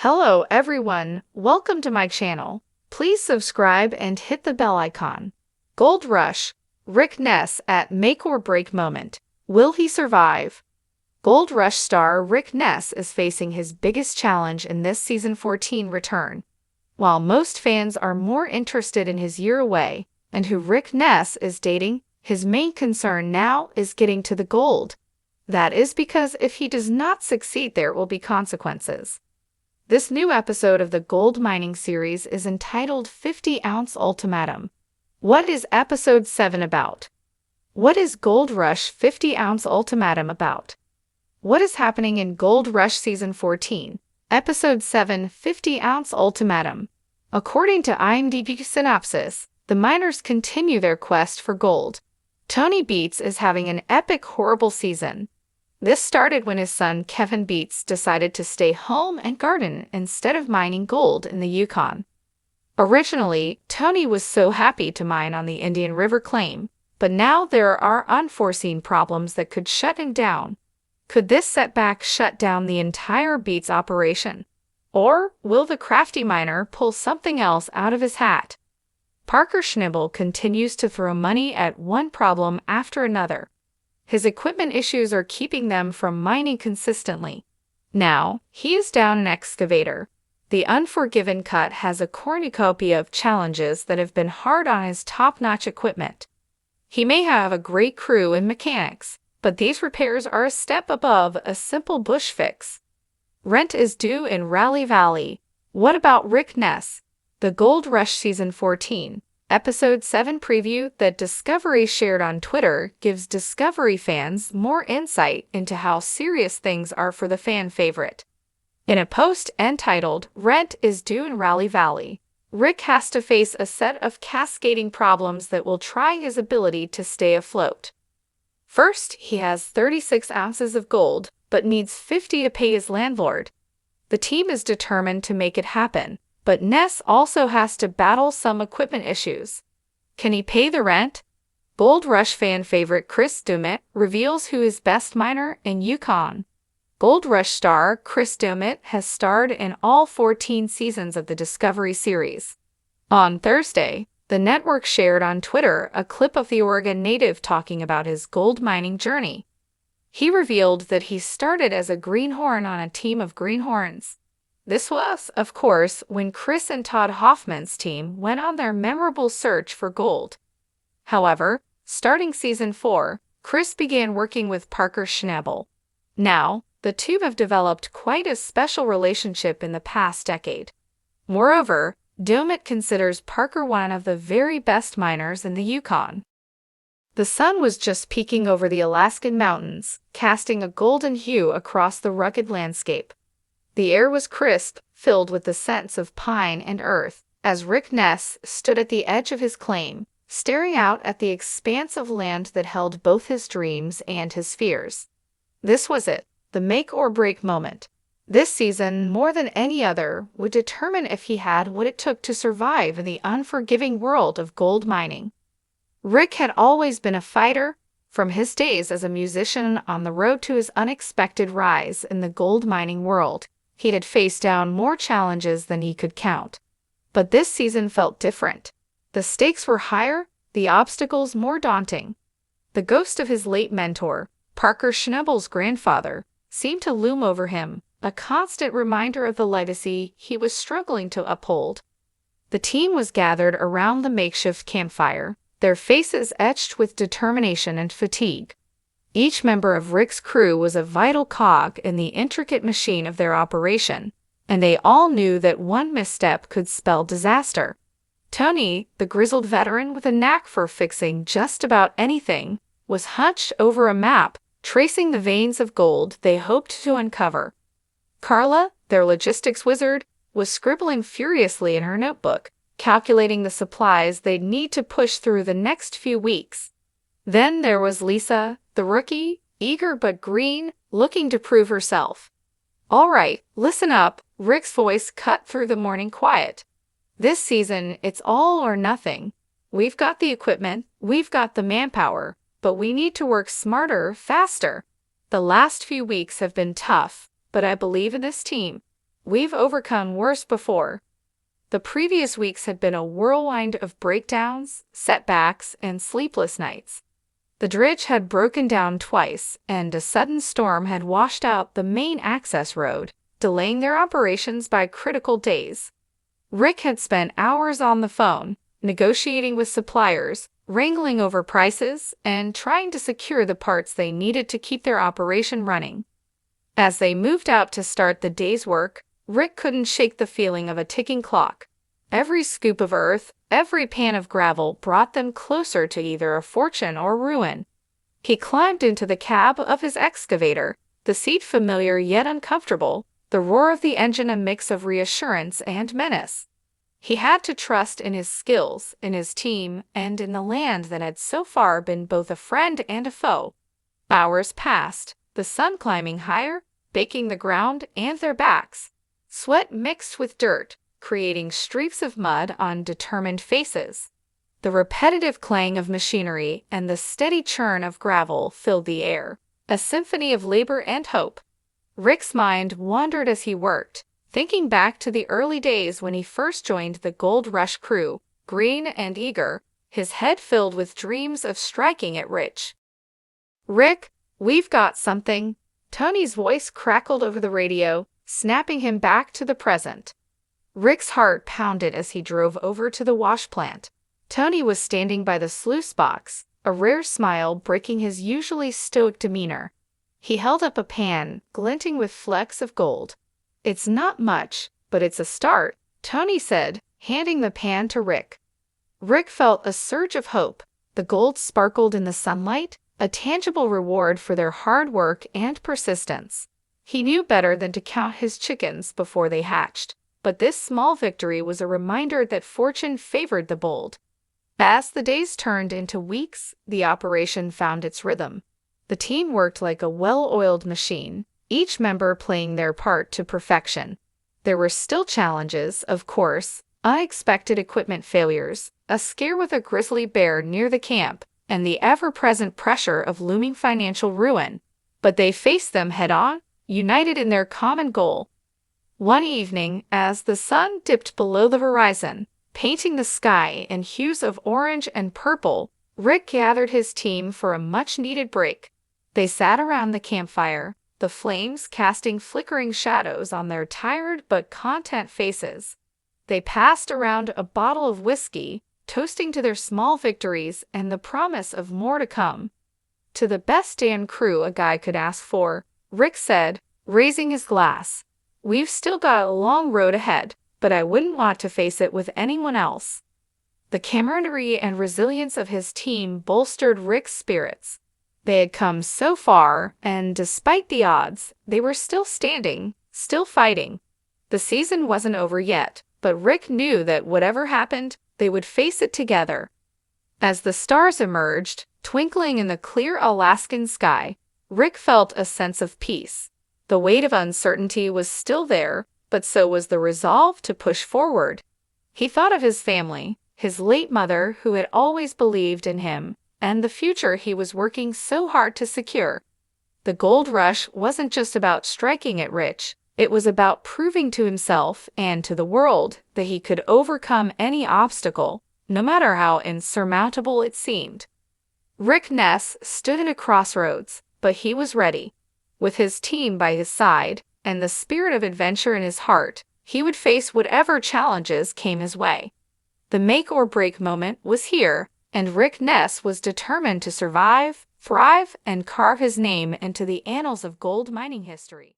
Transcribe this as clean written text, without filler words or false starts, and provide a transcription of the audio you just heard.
Hello everyone, welcome to my channel. Please subscribe and hit the bell icon. Gold Rush, Rick Ness at make or break moment. Will he survive? Gold Rush star Rick Ness is facing his biggest challenge in this season 14 return. While most fans are more interested in his year away and who Rick Ness is dating, his main concern now is getting to the gold. That is because if he does not succeed, there will be consequences. This new episode of the gold mining series is entitled 50-Ounce Ultimatum. What is episode 7 about? What is Gold Rush 50-Ounce Ultimatum about? What is happening in Gold Rush Season 14, Episode 7, 50-Ounce Ultimatum? According to IMDb synopsis, the miners continue their quest for gold. Tony Beats is having an epic horrible season. This started when his son Kevin Beats decided to stay home and garden instead of mining gold in the Yukon. Originally, Tony was so happy to mine on the Indian River claim, but now there are unforeseen problems that could shut him down. Could this setback shut down the entire Beats operation? Or will the crafty miner pull something else out of his hat? Parker Schnibble continues to throw money at one problem after another. His equipment issues are keeping them from mining consistently. Now, he is down an excavator. The Unforgiven cut has a cornucopia of challenges that have been hard on his top-notch equipment. He may have a great crew and mechanics, but these repairs are a step above a simple bush fix. Rent is due in Rally Valley. What about Rick Ness? The Gold Rush Season 14, Episode 7 preview that Discovery shared on Twitter gives Discovery fans more insight into how serious things are for the fan favorite. In a post entitled, Rent is due in Rally Valley, Rick has to face a set of cascading problems that will try his ability to stay afloat. First, he has 36 ounces of gold, but needs 50 to pay his landlord. The team is determined to make it happen, but Ness also has to battle some equipment issues. Can he pay the rent? Gold Rush fan favorite Chris Dumit reveals who is best miner in Yukon. Gold Rush star Chris Dumit has starred in all 14 seasons of the Discovery series. On Thursday, the network shared on Twitter a clip of the Oregon native talking about his gold mining journey. He revealed that he started as a greenhorn on a team of greenhorns. This was, of course, when Chris and Todd Hoffman's team went on their memorable search for gold. However, starting Season 4, Chris began working with Parker Schnibble. Now, the two have developed quite a special relationship in the past decade. Moreover, Dumit considers Parker one of the very best miners in the Yukon. The sun was just peeking over the Alaskan mountains, casting a golden hue across the rugged landscape. The air was crisp, filled with the scents of pine and earth, as Rick Ness stood at the edge of his claim, staring out at the expanse of land that held both his dreams and his fears. This was it, the make-or-break moment. This season, more than any other, would determine if he had what it took to survive in the unforgiving world of gold mining. Rick had always been a fighter, from his days as a musician on the road to his unexpected rise in the gold mining world. He had faced down more challenges than he could count. But this season felt different. The stakes were higher, the obstacles more daunting. The ghost of his late mentor, Parker Schnibble's grandfather, seemed to loom over him, a constant reminder of the legacy he was struggling to uphold. The team was gathered around the makeshift campfire, their faces etched with determination and fatigue. Each member of Rick's crew was a vital cog in the intricate machine of their operation, and they all knew that one misstep could spell disaster. Tony, the grizzled veteran with a knack for fixing just about anything, was hunched over a map, tracing the veins of gold they hoped to uncover. Carla, their logistics wizard, was scribbling furiously in her notebook, calculating the supplies they'd need to push through the next few weeks. Then there was Lisa, the rookie, eager but green, looking to prove herself. All right, listen up, Rick's voice cut through the morning quiet. This season, it's all or nothing. We've got the equipment, we've got the manpower, but we need to work smarter, faster. The last few weeks have been tough, but I believe in this team. we've overcome worse before. The previous weeks had been a whirlwind of breakdowns, setbacks, and sleepless nights. The dredge had broken down twice, and a sudden storm had washed out the main access road, delaying their operations by critical days. Rick had spent hours on the phone, negotiating with suppliers, wrangling over prices, and trying to secure the parts they needed to keep their operation running. As they moved out to start the day's work, Rick couldn't shake the feeling of a ticking clock. Every scoop of earth, every pan of gravel brought them closer to either a fortune or ruin. He climbed into the cab of his excavator, the seat familiar yet uncomfortable, the roar of the engine a mix of reassurance and menace. He had to trust in his skills, in his team, and in the land that had so far been both a friend and a foe. Hours passed, the sun climbing higher, baking the ground and their backs. Sweat mixed with dirt, creating streaks of mud on determined faces. The repetitive clang of machinery and the steady churn of gravel filled the air, a symphony of labor and hope. Rick's mind wandered as he worked, thinking back to the early days when he first joined the Gold Rush crew, green and eager, his head filled with dreams of striking it rich. "Rick, we've got something." Tony's voice crackled over the radio, snapping him back to the present. Rick's heart pounded as he drove over to the wash plant. Tony was standing by the sluice box, a rare smile breaking his usually stoic demeanor. He held up a pan, glinting with flecks of gold. "It's not much, but it's a start," Tony said, handing the pan to Rick. Rick felt a surge of hope. The gold sparkled in the sunlight, a tangible reward for their hard work and persistence. He knew better than to count his chickens before they hatched, but this small victory was a reminder that fortune favored the bold. As the days turned into weeks, the operation found its rhythm. The team worked like a well-oiled machine, each member playing their part to perfection. There were still challenges, of course, unexpected equipment failures, a scare with a grizzly bear near the camp, and the ever-present pressure of looming financial ruin. But they faced them head-on, united in their common goal. One evening, as the sun dipped below the horizon, painting the sky in hues of orange and purple, Rick gathered his team for a much-needed break. They sat around the campfire, the flames casting flickering shadows on their tired but content faces. They passed around a bottle of whiskey, toasting to their small victories and the promise of more to come. "To the best damn crew a guy could ask for," Rick said, raising his glass. "We've still got a long road ahead, but I wouldn't want to face it with anyone else." The camaraderie and resilience of his team bolstered Rick's spirits. They had come so far, and despite the odds, they were still standing, still fighting. The season wasn't over yet, but Rick knew that whatever happened, they would face it together. As the stars emerged, twinkling in the clear Alaskan sky, Rick felt a sense of peace. The weight of uncertainty was still there, but so was the resolve to push forward. He thought of his family, his late mother who had always believed in him, and the future he was working so hard to secure. The gold rush wasn't just about striking it rich, it was about proving to himself and to the world that he could overcome any obstacle, no matter how insurmountable it seemed. Rick Ness stood at a crossroads, but he was ready. With his team by his side, and the spirit of adventure in his heart, he would face whatever challenges came his way. The make-or-break moment was here, and Rick Ness was determined to survive, thrive, and carve his name into the annals of gold mining history.